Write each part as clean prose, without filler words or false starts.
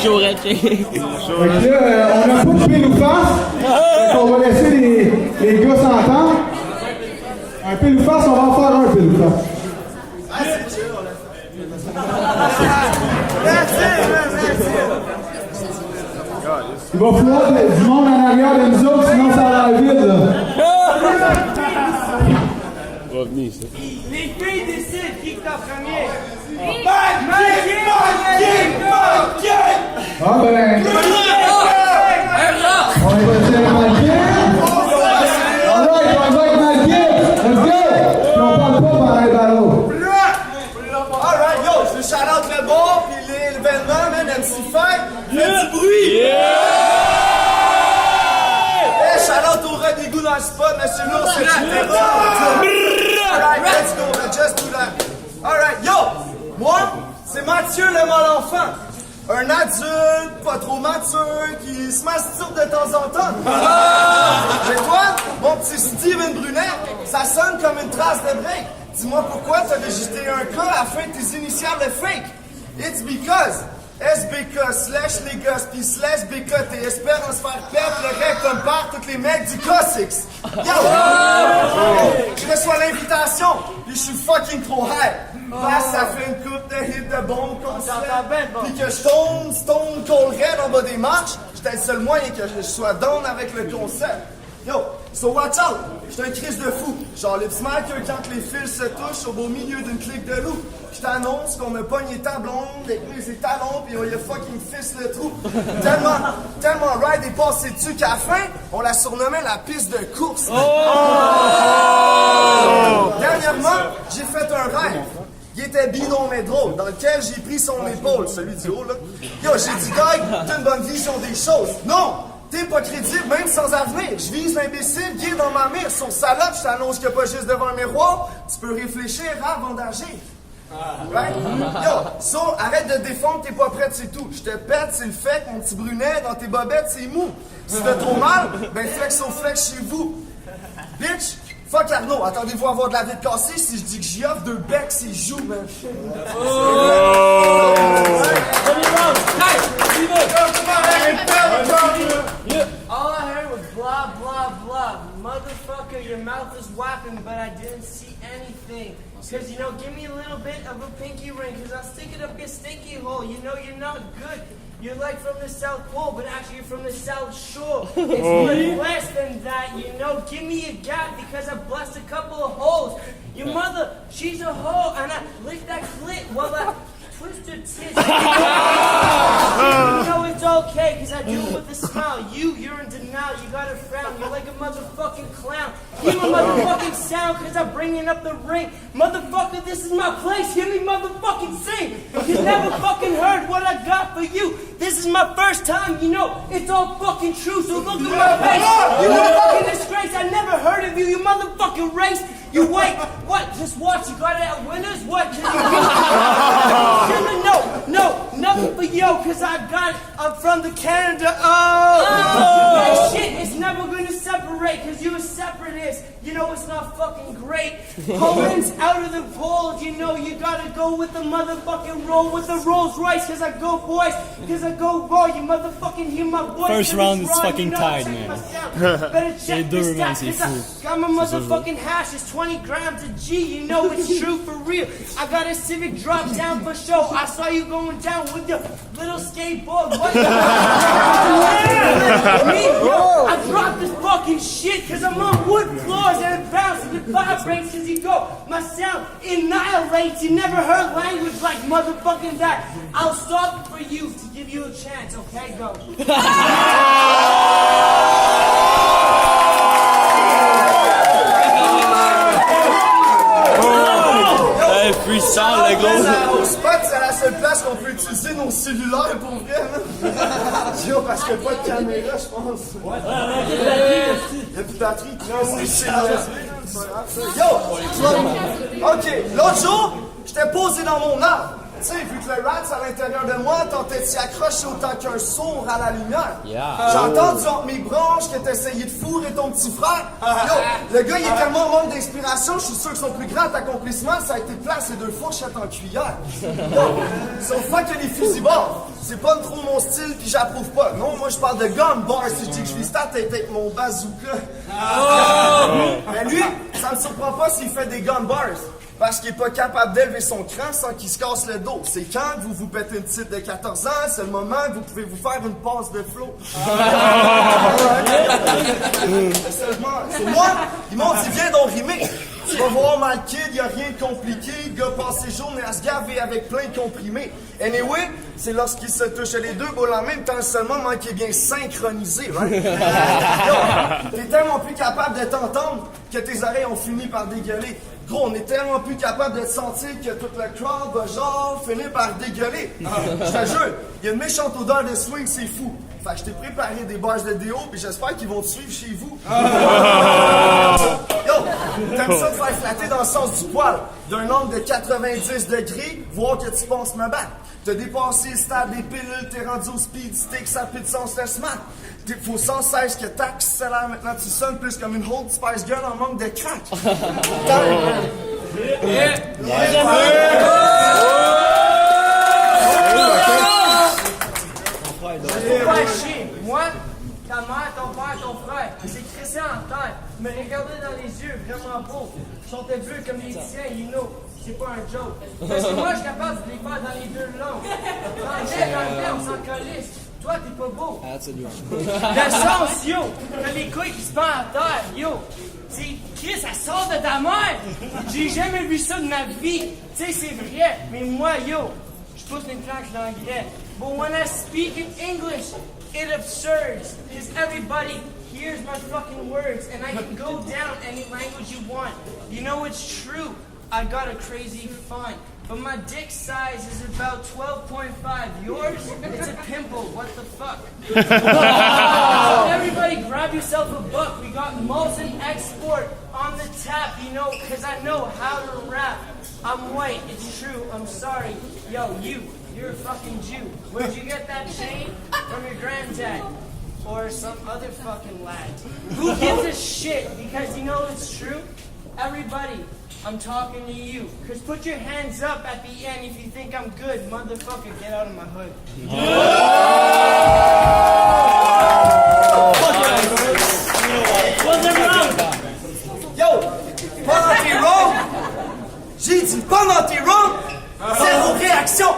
chaud, Red. Fait que là, on a pas de pile ou face. On va laisser les gars s'entendre. Un pile ou face, on va en faire un pile ou face. Il va falloir du monde en arrière de nous autres, sinon ça va aller vite, là. Revenez, ça. Les filles décident qui est en premier. Ah ben... On va dire Malkin. Alright, on va avec Malkin. Let's go! Puis on parle pas par un ballon. Alright, yo, je veux shout-out le bon, pis l'événement, man, MC5. Fais du bruit! Hey, shout-out au rat des goûts dans le spot, monsieur Lourd, c'est du Alright, let's go, man, just do that. Alright, yo, moi, c'est Mathieu le mal enfant. Un adulte, pas trop mature, qui se masturbe de temps en temps. Mais toi, mon petit Steven Brunet, ça sonne comme une trace de break. Dis-moi pourquoi t'as végété un cas à la fin de tes initiales de fake. It's because SBK slash les gosses pis slash BK t'es espérant se faire perdre le rectum par tous les mecs du Cossix. Yo! Je reçois l'invitation pis je suis fucking trop high. Parce ça fait une coupe de hits de bombe comme ça. Pis que je tombe stone cold red en bas des marches, j'étais le seul moyen que je sois down avec le concept. Yo, so watch out! J'suis un Chris de fou. Genre le petit marqueur quand les fils se touchent au beau milieu d'une clique de loup. Je t'annonce qu'on me pogne ta blonde avec mes étalons pis on y a fucking fils le trou. Tellement ride est passé dessus qu'à la fin, on la surnommait la piste de course. Dernièrement, j'ai fait un rêve. Il était bidon mais drôle, dans lequel j'ai pris son épaule, celui du haut là. Yo, j'ai dit, Doug, t'as une bonne vision des choses. Non! T'es pas crédible, même sans avenir. Je vise l'imbécile qui est dans ma mire. Son salope, je t'annonce qu'il n'y a pas juste devant un miroir. Tu peux réfléchir avant d'agir. Right? Yo, so, arrête de défendre, t'es pas prête, c'est tout. Je te pète, c'est le fait, mon petit brunet, dans tes bobettes, c'est mou. Si t'as trop mal, ben flex au flex chez vous. Bitch, fuck Arnaud, attendez-vous à avoir de la vie de cassée si je dis que j'y offre 2 becs, c'est joue, man. All I heard was blah, blah, blah. Motherfucker, your mouth is whapping, but I didn't see anything. Cause, you know, give me a little bit of a pinky ring, cause I'll stick it up your stinky hole. You know you're not good. You're like from the South Pole, but actually you're from the South Shore. It's much less than that, you know. Give me a gap because I blessed a couple of holes. Your mother, she's a hoe, and I licked that clit while I twist her tits. You know it's okay, cause I do it with a smile. You're in denial, you got a frown. You're like a motherfucking clown. Hear my motherfucking sound, cause I'm bringing up the ring. Motherfucker, this is my place, hear me motherfucking sing. You never fucking heard what I got for you. This is my first time, you know, it's all fucking true, so look at my face. You fucking disgrace, I never heard of you, you motherfucking race. You white, what? Just watch, you got it at Winners? What? No, nothing for yo, cause I'm from the Canada, That shit is never gonna separate, cause you're a separatist. You know it's not fucking great. Poland's out of the fold, you know you gotta go with the motherfucking roll with the Rolls Royce, cause I go boys, cause I go raw, you motherfucking hear my voice. First round is fucking you know, tied, check man. my sound. Better check this man, stat, cause I got my motherfucking hash, it's 20 grams of G, you know it's true for real. I got a Civic drop down for show, I saw you going down with your little skateboard. What the Me, yo, I dropped this fucking shit cause I'm on wood floors and it bounces, it vibrates as you go. My sound annihilates, you never heard language like motherfucking that. I'll stop for you to give you a chance, okay? Go. Freestyle, les gros. Au spot, c'est la seule place qu'on peut utiliser nos cellulaires pour vrai, hein? Yo, parce qu'il n'y a pas de caméra, je pense. Il y a plus de batterie, Yo! Ok, l'autre jour, j'étais posé dans mon arbre. Tu sais, vu que le rat, à l'intérieur de moi, tentait de s'y accrocher autant qu'un sourd à la lumière. J'ai entendu entre mes branches que t'essayais de fourrer ton petit frère. Yo, le gars, il est tellement en manque d'inspiration, je suis sûr que son plus grand accomplissement, ça a été de placer 2 fourchettes en cuillère. Yo, so fuck les fusils-bords. C'est pas trop mon style pis j'approuve pas. Non, moi je parle de gun bar si je dis que je vis avec mon bazooka. Mais lui, ça me surprend pas s'il fait des gun bars. Parce qu'il est pas capable d'élever son cran sans qu'il se casse le dos. C'est quand vous vous pétez une petite de 14 ans, c'est le moment que vous pouvez vous faire une passe de flow. Seulement, c'est moi, ils m'ont dit viens donc rimer. Tu vas voir mal kid, y'a rien de compliqué. Le gars passe ses journées à se gaver avec plein de comprimés. Anyway, c'est lorsqu'ils se touchent les deux boules en même temps seulement, mais qui est bien synchronisé, right? Yo, t'es tellement plus capable de t'entendre que tes oreilles ont fini par dégueuler. Gros, on est tellement plus capable de te sentir que tout le crowd va genre finir par dégueuler. Je te jure, il y a une méchante odeur de swing, c'est fou. Fait que je t'ai préparé des bars de déo, puis j'espère qu'ils vont te suivre chez vous. Yo, t'aimes ça te faire flatter dans le sens du poil, d'un angle de 90 degrés, voir que tu penses me battre. T'as dépassé le stade des pilules, t'es rendu au speed stick, ça pue de sens le smack. Faut sans cesse que t'accélères, maintenant tu sonnes plus comme une Old Spice Girl en manque de crack. Faut pas chier. Moi, ta mère, ton père, ton frère, c'est crissé en terre. Me regarder dans les yeux, vraiment beau. Ils sont bleus comme les tiens, you know. C'est pas un joke. Parce que moi, je suis capable de les faire dans les deux langues. Français, anglais, on s'en calisse. Toi, t'es pas beau. Le sens, yo. T'as les couilles qui se pendent à terre, yo. C'est Chris, ça sort de ta mère. J'ai jamais vu ça de ma vie. Tu sais, c'est vrai. Mais moi, yo, je pousse une planche d'anglais. But when I speak in English, it absurds. Because everybody hears my fucking words. And I can go down any language you want. You know it's true. I got a crazy fun. But my dick size is about 12.5. Yours? It's a pimple. What the fuck? So everybody grab yourself a book. We got Molson Export on the tap, you know, because I know how to rap. I'm white. It's true. I'm sorry. Yo, you're a fucking Jew. Where'd you get that chain? From your granddad. Or some other fucking lad. Who gives a shit? Because you know it's true? Everybody. I'm talking to you. Cause put your hands up at the end if you think I'm good, motherfucker. Get out of my hood. Yo, pendant tes rounds, j'ai dit pendant tes rounds, zéro réaction.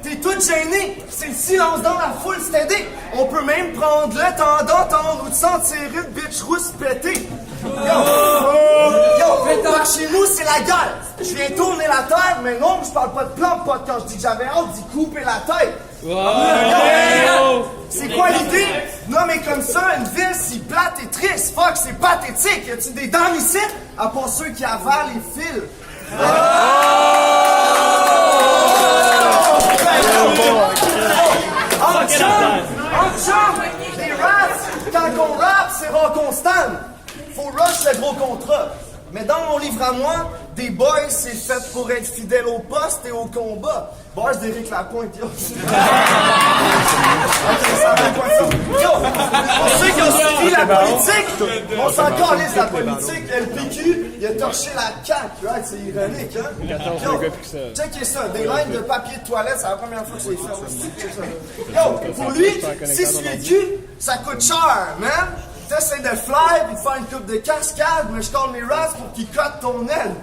T'es toute gênée, c'est le silence dans la foule, c'est aidé. On peut même prendre le temps d'entendre ou de sentir une bitch rousse péter. Yo, par chez nous, c'est la guerre. Je viens tourner la terre, mais non, je parle pas de plan de pote quand je dis que j'avais hâte d'y couper la tête. C'est quoi l'idée? Nommé comme ça, une ville si plate et triste. Fuck, c'est pathétique. Y a-tu des dents ici? À part ceux qui avalent les fils. En chum, les raps, quand on rappe, c'est rare qu'on stand. Faut rush le gros contrat. Mais dans mon livre à moi, des boys, c'est fait pour être fidèle au poste et au combat. Boys d'Éric Lapointe, yo. Yo, pour ceux qui ont suivi la politique, on s'en calisse la politique. Le PQ, il a torché la CAQ, right? C'est ironique, hein? Yo, checkez ça, des lignes de papier de toilette, c'est la première fois que c'est fait aussi. Yo, pour lui, 6 PQ, ça coûte cher, man. T'essaies de fly pis de faire une coupe de cascade, mais je colle mes rats pour qu'ils cotent ton aile.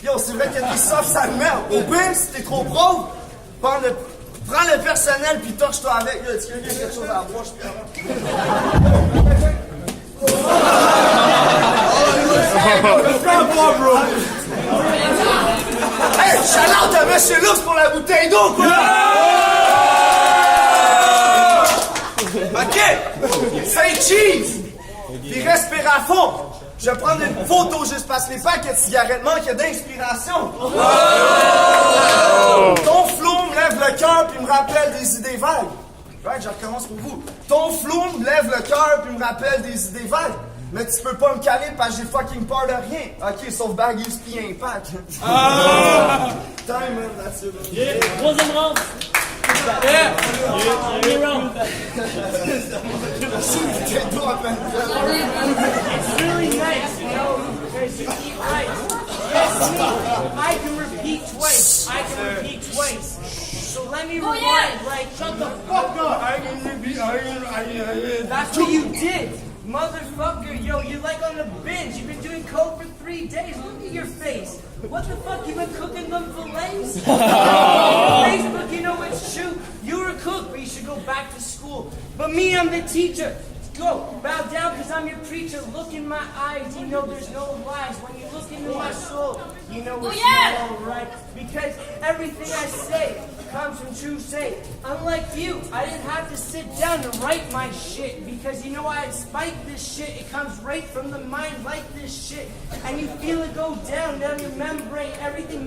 Yo, c'est vrai que t'es soft, ça me merde. Au pire, si t'es trop pauvre, prends le personnel pis torche-toi avec. Yo, est-ce qu'il y a quelque chose à la broche? Hey, shout-out à Monsieur Lux pour la bouteille d'eau, quoi! OK! Say cheese! Puis respire à fond. Je vais prendre une photo juste parce que les paquets de cigarettes manquent d'inspiration. Ton flow me lève le cœur puis me rappelle des idées vagues. Right, je recommence pour vous. Ton flow me lève le cœur puis me rappelle des idées vagues. Mais tu peux pas me caler parce que j'ai fucking peur de rien. Ok, sauf Baggies pis Impact. Time, man, that's it. Troisième round. Premier round. Tais-toi, man. It's really nice, you know, because you eat rice. Yes, me. I can repeat twice. I can repeat twice. So let me rewind, like, shut the fuck up. That's what you did. Motherfucker, yo, you're like on a binge. You've been doing coke for 3 days. Look at your face. What the fuck? You've been cooking them fillets? Facebook, you know it's true. You're a cook, but you should go back to school. But me, I'm the teacher. Go, bow down, because I'm your preacher. Look in my eyes, you know there's no lies. When you look into my soul, you know it's all right. Because everything I say comes from true faith. Unlike you, I didn't have to sit down to write my shit. Because you know I spike this shit. It comes right from the mind like this shit. And you feel it go down your membrane. Everything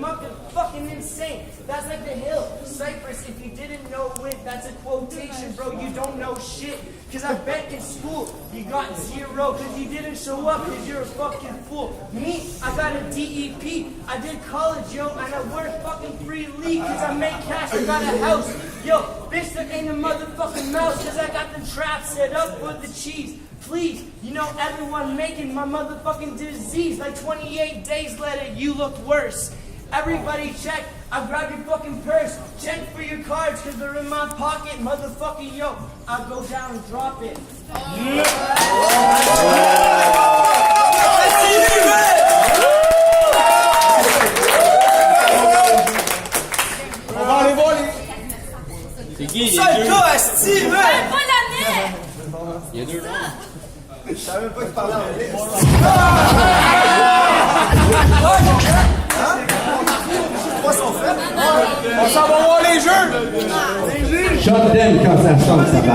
fucking insane. That's like the hill, Cypress. If you didn't know it, that's a quotation, bro. You don't know shit. Because I bet in school you got 0 because you didn't show up because you're a fucking fool. Me, I got a DEP. I did college, yo, and I work fucking free league because I make cash. I got a house. Yo, bitch, there ain't a motherfucking mouse because I got the trap set up for the cheese. Please, you know everyone making my motherfucking disease. Like 28 days later, you look worse. Everybody check. I grab your fucking purse. Check for your cards because they're in my pocket. Motherfucking yo, I'll go down and drop it. On va aller voir les... C'est qui les Seul deux? gars, Steve! Pas la mienne! Il y a 2 rounds. Je savais même pas qu'il parlait anglais. Quoi sont faits? On s'en va voir les jeux! Shut them quand ça chante, ça va.